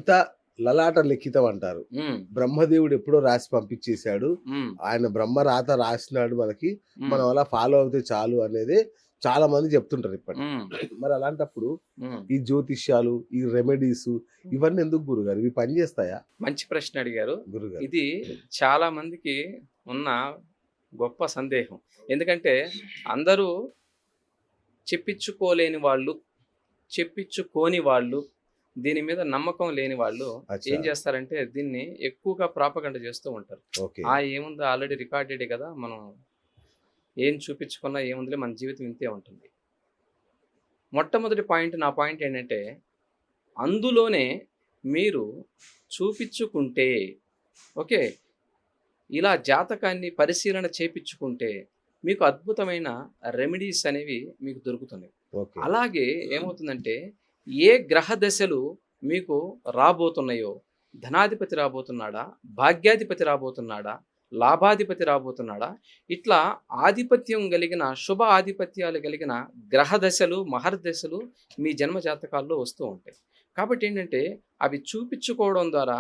అంతా లలాట లిఖితం అంటారు. హ్మ్. బ్రహ్మదేవుడు ఎప్పుడో రాసి పంపించేశాడు. హ్మ్. ఆయన బ్రహ్మ రాత రాసినాడు మనకి. హ్మ్. మనం అలా ఫాలో అవుతే చాలు అనేది చాలా మంది చెప్తుంటారు ఇప్పటికి. హ్మ్. మరి అలాంటప్పుడు హ్మ్. ఈ జ్యోతిష్యాలు, ఈ రెమెడీసు ఇవన్నీ ఎందుకు గురుగారు? ఇవి పనిచేస్తాయా మంచి ప్రశ్న అడిగారు. గురుగారు? ఇది చాలా మందికి ఉన్న గొప్ప సందేహం. ఎందుకంటే అందరూ చెప్పించుకోలేని వాళ్ళు, చెప్పించుకోని వాళ్ళు, దీని మీద నమ్మకం లేని వాళ్ళు అచ్చా! ఏం చేస్తారంటే దీన్ని ఎక్కువగా ప్రాపగండ చేస్తూ ఉంటారు. ఓకే. ఏముంది ఆల్రెడీ రికార్డెడే కదా! మనం ఏం చూపించుకున్నా ఏముందిలే మన జీవితం ఇంతే ఉంటుంది. మొట్టమొదటి పాయింట్ నా పాయింట్ ఏంటంటే అందులోనే మీరు చూపించుకుంటే ఓకే. ఇలా జాతకాన్ని పరిశీలన చేపించుకుంటే మీకు అద్భుతమైన రెమెడీస్ అనేవి మీకు దొరుకుతున్నాయి. ఓకే. అలాగే ఏమవుతుందంటే ఏ గ్రహ దశలు మీకు రాబోతున్నాయో, ధనాధిపతి రాబోతున్నాడా, భాగ్యాధిపతి రాబోతున్నాడా, లాభాధిపతి రాబోతున్నాడా, ఇట్లా ఆధిపత్యం కలిగిన శుభ ఆధిపత్యాలు కలిగిన గ్రహ దశలు, మహర్దశలు మీ జన్మ జాతకాల్లో వస్తూ ఉంటాయి. కాబట్టి ఏంటంటే అవి చూపించుకోవడం ద్వారా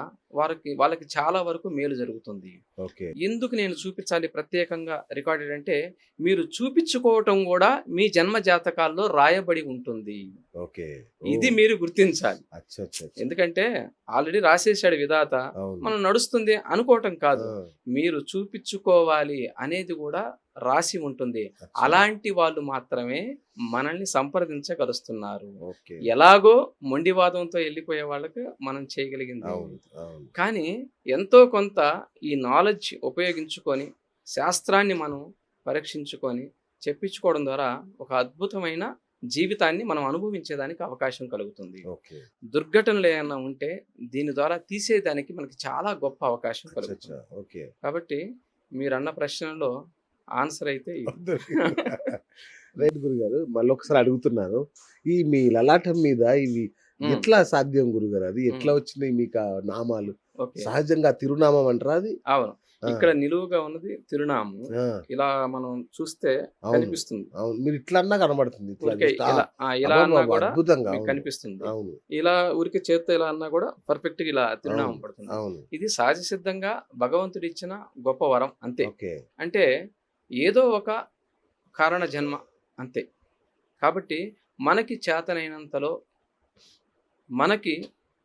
వాళ్ళకి చాలా వరకు మేలు జరుగుతుంది. ఓకే. ఎందుకు నేను చూపించాలి ప్రత్యేకంగా రికార్డెడ్ అంటే, మీరు చూపించుకోవటం గూడా మీ జన్మ జాతకాల్లో రాయబడి ఉంటుంది. ఓకే. ఇది ఓహ్! మీరు గుర్తించాలి. అచ్చచ్చచ్చ! ఎందుకంటే ఆల్రెడీ రాసేసాడు విధాత. అవును. మనం నడుస్తుంది అనుకోవటం కాదు. ఆ! మీరు చూపించుకోవాలి అనేది గూడా రాసి ఉంటుంది. అచ్చా! అలాంటి వాళ్ళు మాత్రమే మనల్ని సంప్రదించగలుస్తున్నారు. ఓకే. ఎలాగో మొండివాదంతో ఎళ్ళిపోయే వాళ్ళకి మనం చేయగలిగింది ఏమీ అవును. లేదు. అవును. కానీ ఎంతో కొంత ఈ నాలెడ్జ్ ఉపయోగించుకొని, శాస్త్రాన్ని మనం పరీక్షించుకొని, చెప్పించుకోవడం ద్వారా ఒక అద్భుతమైన జీవితాన్ని మనం అనుభవించేదానికి అవకాశం కలుగుతుంది. ఓకే. దుర్ఘటనలు ఏమన్నా ఉంటే దీని ద్వారా తీసేయడానికి మనకి చాలా గొప్ప అవకాశం అచ్చచ్చ! కలుగుతుంది. ఓకే. కాబట్టి మీరన్న ప్రశ్నలో ఆన్సర్ అయితే ఇది. దొరికింది. రైట్ గురుగారు. మళ్ళొకసారి అడుగుతున్నాను. ఈ మీ లలాటం మీద ఇవి హ్మ్. ఎట్లా సాధ్యం గురుగారు? అది ఎట్లా హ్మ్. వచ్చినాయి మీకా నామాలు? ఓకే. సహజంగా తిరునామం అంటారా అది? అవును. ఆ! ఇక్కడ నిలువుగా ఉన్నది తిరునామం. ఆ! ఇలా మనం చూస్తే అవును. కనిపిస్తుంది. అవును. మీరు ఇట్లా అన్నా కనబడుతుంది. ఇట్లా ఊరికే జస్ట్ ఇలా అన్నా అబ్బబ్బబ్బా! గూడా అద్భుతంగా. మీకు అవును. కనిపిస్తుంది. అవును. ఇలా ఊరికే చేత్తో ఇలా అన్నా గూడా పర్ఫెక్ట్‌గా ఇలా తిరునామం అవును. పడుతుంది. అవును. ఇది సహజ సిద్ధంగా భగవంతుడిచ్చిన గొప్ప వరం అంతే. ఓకే. అంటే ఏదో ఒక కారణ జన్మ అంతే. కాబట్టి మనకి చేతనైనంతలో, మనకి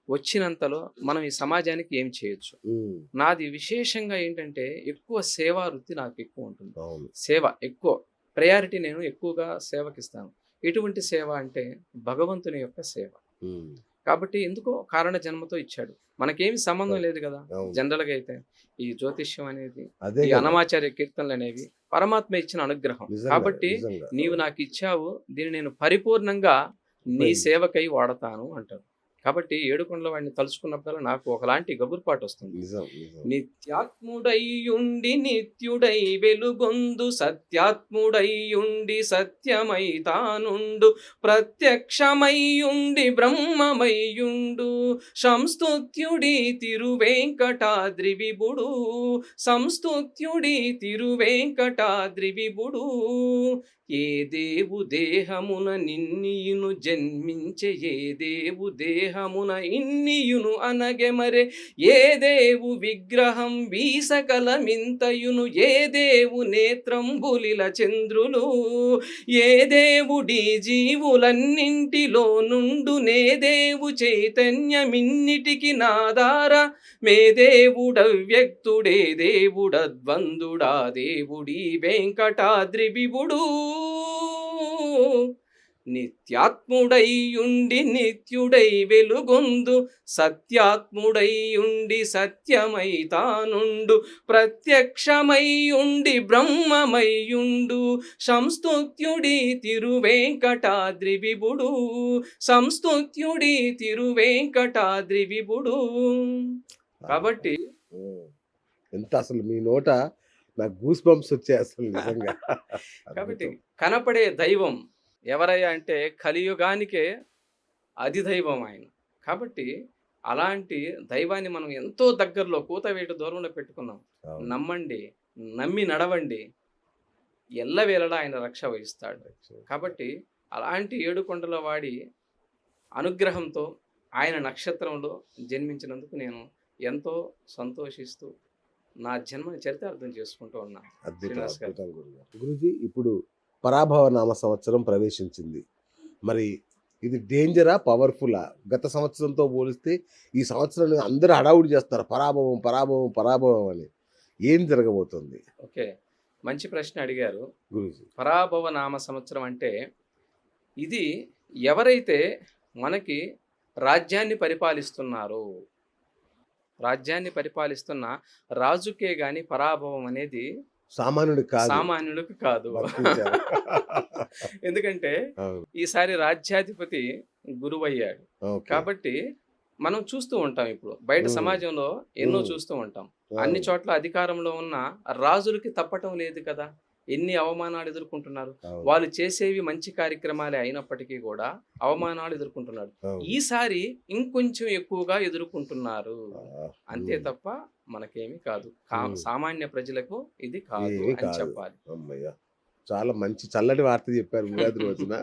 వచ్చినంతలో మనం ఈ సమాజానికి ఏం చేయొచ్చు. హ్మ్. నాది విశేషంగా ఏంటంటే ఎక్కువ సేవా వృత్తి నాకెక్కువుంటుంది. అవును. సేవ ఎక్కువ. ప్రయారిటీ నేను ఎక్కువగా సేవకిస్తాను. ఎటువంటి సేవ అంటే భగవంతుని యొక్క సేవ. హ్మ్. కాబట్టి ఎందుకో కారణ జన్మతో ఇచ్చాడు. మనకేమి సంబంధం కరెక్ట్. లేదు గదా! అవును. జనరల్‌గా అయితే. ఈ జ్యోతిష్యం అనేది, అదే ఈ గదా! అన్నమాచార్య కీర్తనలనేవి పరమాత్మ ఇచ్చిన అనుగ్రహం. నిజంగా. కాబట్టి నిజంగా. నీవు అవును. నాకిచ్చావు. దీన్ని నేను పరిపూర్ణంగా నీ ఉపయోగించు. సేవకై వాడతాను అంటాడు. కాబట్టి ఏడుకొండల వాడిని తలుచుకున్నప్పుడల్లా నాకు ఒకలాంటి గగుర్పాటొస్తుంది. నిజం. నిజం. నిత్యాత్ముడైయుండి నిత్యుడై వెలుగొందు సత్యాత్ముడైయుండి సత్యమై తానుండు ప్రత్యక్షమయ్యుండి బ్రహ్మమయ్యుండు సంస్తుత్యుడి తిరువేంకటాద్రి విభుడు సంస్తుత్యుడి తిరువేంకటాద్రి విభుడు ఏ దేవు దేహమున నిన్నియును జన్మించే ఏ దేవు దేహమున ఇన్నియును అనగె మరే ఏ దేవు విగ్రహం వీసకలమింతయును ఏ దేవు నేత్రంబులిల చంద్రులు ఏ దేవుడి జీవులన్నింటిలో నుండు నే దేవు చైతన్యమిన్నిటికి నాదార మే దేవుడవ్యక్తుడే దేవుడద్వందుడా దేవుడి వెంకటాద్రి విభుడు నిత్యాత్ముడైయుండి నిత్యుడై వెలుగొందు సత్యాత్ముడైయుండి సత్యమై తానుండు ప్రత్యక్షమయ్యుండి బ్రహ్మమయ్యుండు సంస్తుత్యుడి తిరువేంకటాద్రి విభుడు సంస్తుత్యుడి తిరువేంకటాద్రి విభుడు. కాబట్టి హ్మ్. ఎంత అసలు మీ నోట నాకు గూస్ బంప్స్ వచ్చాయి అసలు నిజంగా. కాబట్టి అద్భుతం. కనపడే దైవం ఎవరయ్యా అంటే కలియుగానికే అధిదైవం ఆయన. కాబట్టి అలాంటి దైవాన్ని మనం ఎంతో దగ్గరలో కూతవేటు దూరంలో పెట్టుకున్నాం. అవును. నమ్మండి, నమ్మి నడవండి. ఎల్లవేళలా ఆయన రక్ష వహిస్తాడు. కాబట్టి అలాంటి ఏడుకొండల వాడి అనుగ్రహంతో ఆయన నక్షత్రంలో జన్మించినందుకు నేను ఎంతో సంతోషిస్తూ నా జన్మని చరితార్థం చేసుకుంటూ ఉన్నాను. అద్భుతం శ్రీనివాస్ గారు. అద్భుతం గురుగారు. గురుజీ ఇప్పుడు పరాభవ నామ సంవత్సరం ప్రవేశించింది. మరి ఇది డేంజరా పవర్ఫుల్లా? గత సంవత్సరంతో పోలిస్తే ఈ సంవత్సరం అందరూ హడావుడి చేస్తారు, పరాభవం పరాభవం పరాభవం అని. ఏం జరగబోతుంది ఓకే, మంచి ప్రశ్న అడిగారు. గురుజీ? పరాభవ నామ సంవత్సరం అంటే ఇది ఎవరైతే మనకి రాజ్యాన్ని పరిపాలిస్తున్నారో, రాజ్యాన్ని పరిపాలిస్తున్న రాజుకే గాని పరాభవం అనేది సామాన్యుడు కాదు, సామాన్యులకు కాదు. వర్తించారు. ఎందుకంటే అవును. ఈసారి రాజ్యాధిపతి గురువయ్యాడు ఓకే. కాబట్టి మనం చూస్తూ ఉంటాం. ఇప్పుడు బయట మ్మ్. సమాజంలో ఎన్నో మ్మ్. చూస్తూ ఉంటాం. అవును. అన్ని చోట్ల అధికారంలో ఉన్న రాజులకి తప్పటం లేదు కదా, ఎన్ని అవమానాలు ఎదుర్కొంటున్నారు. అవును. వాళ్ళు చేసేవి మంచి కార్యక్రమాలే అయినప్పటికీ కూడా అవమానాలు ఎదుర్కొంటున్నారు. అవును. ఈసారి ఇంకొంచెం ఎక్కువగా ఎదుర్కొంటున్నారు. ఆ, అంతే ఉమ్, తప్ప మనకేమి కాదు. ఉమ్. సామాన్య ప్రజలకు ఇది కాదు ఏమీ అని కాదు. చెప్పాలి. అమ్మయ్య, చాలా మంచి చల్లటి వార్త చెప్పారు ఉగాది రోజున.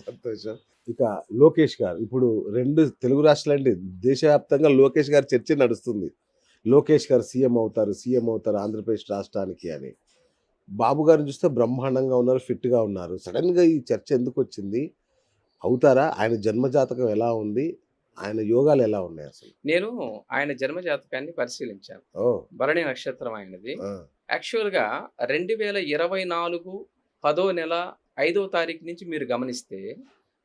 సంతోషం. ఇక లోకేష్ గారు, ఇప్పుడు రెండు తెలుగు రాష్ట్రాలండి, దేశవ్యాప్తంగా లోకేష్ గారి చర్చ నడుస్తుంది. లోకేష్ గారు సీఎం అవుతారు ఆంధ్రప్రదేశ్ రాష్ట్రానికి అని. బాబు గారిని చూస్తే బ్రహ్మాండంగా ఉన్నారు, ఫిట్గా ఉన్నారు. సడన్గా ఈ చర్చ ఎందుకు వచ్చింది? అవుతారా? ఆయన జన్మజాతకం ఎలా ఉంది? ఆయన యోగాలు ఎలా ఉన్నాయి అసలు? నేను ఆయన జన్మ జాతకాన్ని పరిశీలించాను. ఓ, భరణి నక్షత్రం ఆయనది. ఆ, యాక్చువల్గా 2024 10వ నెల 5వ తారీఖు నుంచి మీరు గమనిస్తే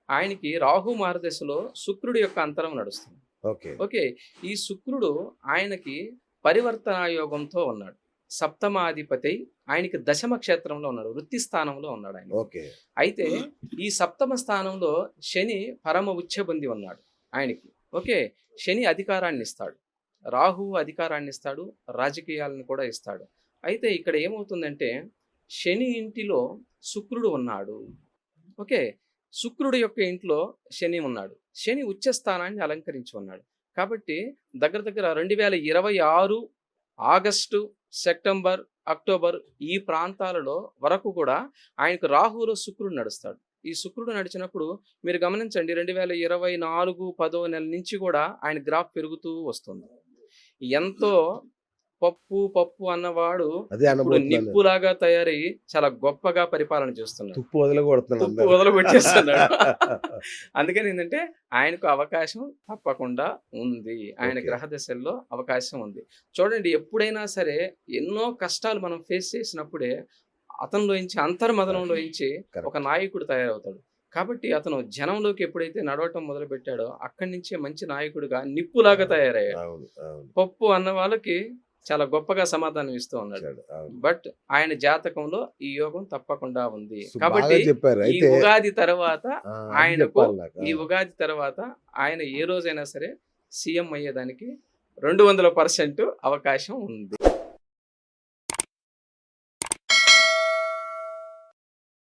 ఆయనకి రాహు మార్గదశలో శుక్రుడి యొక్క అంతరం నడుస్తుంది. ఓకే. ఓకే, ఈ శుక్రుడు ఆయనకి పరివర్తన యోగంతో ఉన్నాడు. సప్తమాధిపతి ఆయనకి దశమ క్షేత్రంలో ఉన్నాడు, వృత్తి స్థానంలో ఉన్నాడు ఆయన. ఓకే. అయితే ఈ సప్తమ స్థానంలో శని పరమ ఉచ్చబంది ఉన్నాడు ఆయనకి. ఓకే, శని అధికారాన్ని ఇస్తాడు, రాహువు అధికారాన్ని ఇస్తాడు, రాజకీయాలను కూడా ఇస్తాడు. అయితే ఇక్కడ ఏమవుతుందంటే శని ఇంటిలో శుక్రుడు ఉన్నాడు. ఓకే, శుక్రుడు యొక్క ఇంట్లో శని ఉన్నాడు. శని ఉచ్చ స్థానాన్ని అలంకరించి ఉన్నాడు. కాబట్టి దగ్గర దగ్గర 2026 ఆగస్టు, సెప్టెంబర్, అక్టోబర్ ఈ ప్రాంతాలలో వరకు కూడా ఆయనకు రాహులో శుక్రుడు నడుస్తాడు. ఈ శుక్రుడు నడిచినప్పుడు మీరు గమనించండి, 2024 10వ నెల నుంచి కూడా ఆయన గ్రాఫ్ పెరుగుతూ వస్తుంది. ఎంతో పప్పు అన్నవాడు అదే ఇప్పుడు అనబోతున్నాను. నిప్పులాగా తయారై చాలా గొప్పగా పరిపాలన చేస్తున్నాడు. తుప్పు వదలగొడుతున్నాడు తుప్పు అందరూ. వదలగొట్టేస్తున్నాడు. అందుకని ఏంటంటే ఆయనకు అవకాశం తప్పకుండా ఉంది. ఆయన ఓకే. గ్రహ దశల్లో అవకాశం ఉంది. చూడండి, ఎప్పుడైనా సరే ఎన్నో కష్టాలు మనం ఫేస్ చేసినప్పుడే అతనిలోంచి అంతర్మదనంలోంచి Correct. ఒక నాయకుడు తయారవుతాడు. కాబట్టి అతను జనంలోకి ఎప్పుడైతే నడవటం మొదలు పెట్టాడో అక్కడి నుంచే మంచి నాయకుడిగా నిప్పులాగా తయారయ్యాడు. అవును, అవును. పప్పు అన్న వాళ్ళకి చాలా గొప్పగా సమాధానం ఇస్తూ ఉన్నాడు. అవును. బట్ ఆయన జాతకంలో ఈ యోగం తప్పకుండా ఉంది. సో కాబట్టి బాగా చెప్పారు. ఈ అయితే ఉగాది తర్వాత ఆ, అది ఆయనకు చెప్పాలి నాకు. ఈ ఉగాది తర్వాత ఆయన ఏ రోజైనా సరే సీఎం అయ్యేదానికి 200% అవకాశం ఉంది.